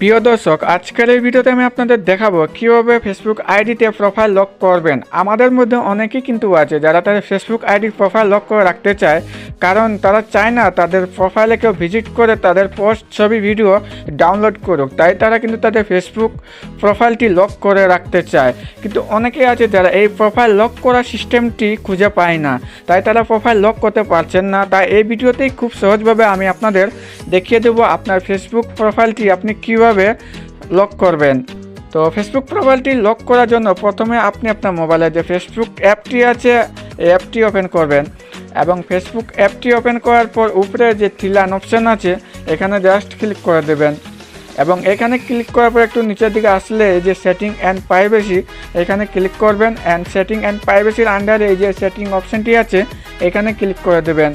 প্রিয় দর্শক, আজকের এই ভিডিওতে আমি আপনাদের দেখাবো কিভাবে ফেসবুক আইডিতে প্রোফাইল লক করবেন। আমাদের মধ্যে অনেকেই কিন্তু আছে যারা তাদের ফেসবুক আইডির প্রোফাইল লক করে রাখতে চায়, কারণ তারা চায় না তাদের প্রোফাইলে কেউ ভিজিট করে তাদের পোস্ট ছবি ভিডিও ডাউনলোড করুক। তাই তারা কিন্তু তাদের ফেসবুক প্রোফাইলটি লক করে রাখতে চায়। কিন্তু অনেকেই আছে যারা এই প্রোফাইল লক করার সিস্টেমটি খুঁজে পায় না, তাই তারা প্রোফাইল লক করতে পারছেন না। তাই এই ভিডিওতেই খুব সহজভাবে আমি আপনাদের দেখিয়ে দেবো আপনার ফেসবুক প্রোফাইলটি আপনি কীভাবে লক করবেন। তো ফেসবুক প্রোফাইলটি লক করার জন্য প্রথমে আপনি আপনার মোবাইলে যে ফেসবুক অ্যাপটি আছে এই অ্যাপটি ওপেন করবেন, এবং ফেসবুক অ্যাপটি ওপেন করার পর উপরে যে থ্রি লাইন অপশান আছে এখানে জাস্ট ক্লিক করে দেবেন, এবং এখানে ক্লিক করার পর একটু নিচের দিকে আসলে এই যে সেটিং অ্যান্ড প্রাইভেসি এখানে ক্লিক করবেন, অ্যান্ড সেটিং অ্যান্ড প্রাইভেসির আন্ডারে এই যে সেটিং অপশানটি আছে এখানে ক্লিক করে দেবেন।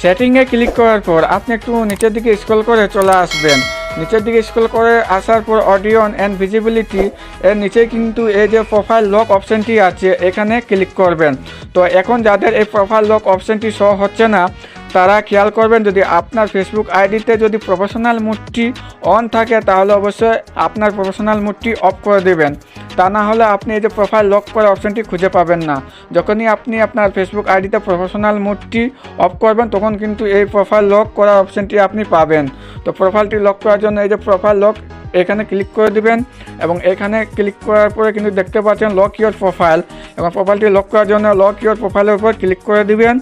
সেটিংয়ে ক্লিক করার পর আপনি একটু নিচের দিকে স্ক্রল করে চলে আসবেন। নিচের দিকে স্ক্রল করে আসার পর অডিও অ্যান্ড ভিজিবিলিটি এর নিচে কিন্তু এই যে প্রোফাইল লক অপশানটি আছে এখানে ক্লিক করবেন। তো এখন যাদের এই প্রোফাইল লক অপশানটি শো হচ্ছে না তারা খেয়াল করবেন, যদি আপনার ফেসবুক আইডিতে যদি প্রফেশনাল মোডটি অন থাকে তাহলে অবশ্যই আপনার প্রফেশনাল মোডটি অফ করে দেবেন। তা না হলে আপনি এই যে প্রোফাইল লক করা অপশানটি খুঁজে পাবেন না। যখনই আপনি আপনার ফেসবুক আইডিতে প্রফেশনাল মোডটি অফ করবেন তখন কিন্তু এই প্রোফাইল লক করা অপশানটি আপনি পাবেন। তো প্রোফাইলটি লক করার জন্য এই যে প্রোফাইল লক এখানে ক্লিক করে দিবেন, এবং এখানে ক্লিক করার পরে কিন্তু দেখতে পাচ্ছেন লক ইওর প্রোফাইল, এবং প্রোফাইলটি লক করার জন্য লক ইওর প্রোফাইলের উপর ক্লিক করে দিবেন,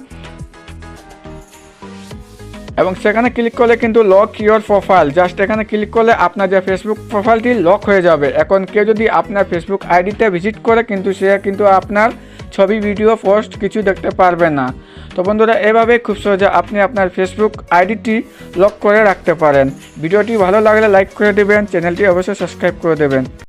এবং সেখানে ক্লিক করলে কিন্তু লক ইওর প্রোফাইল জাস্ট এখানে ক্লিক করলে আপনার যে ফেসবুক প্রোফাইলটি লক হয়ে যাবে। এখন কেউ যদি আপনার ফেসবুক আইডিতে ভিজিট করে কিন্তু সে কিন্তু আপনার ছবি ভিডিও পোস্ট কিছু দেখতে পারবে না। তো বন্ধুরা, এভাবে খুব সহজে আপনি আপনার ফেসবুক আইডিটি লক করে রাখতে পারেন। ভিডিওটি ভালো লাগলে লাইক করে দেবেন, চ্যানেলটি অবশ্যই সাবস্ক্রাইব করে দেবেন।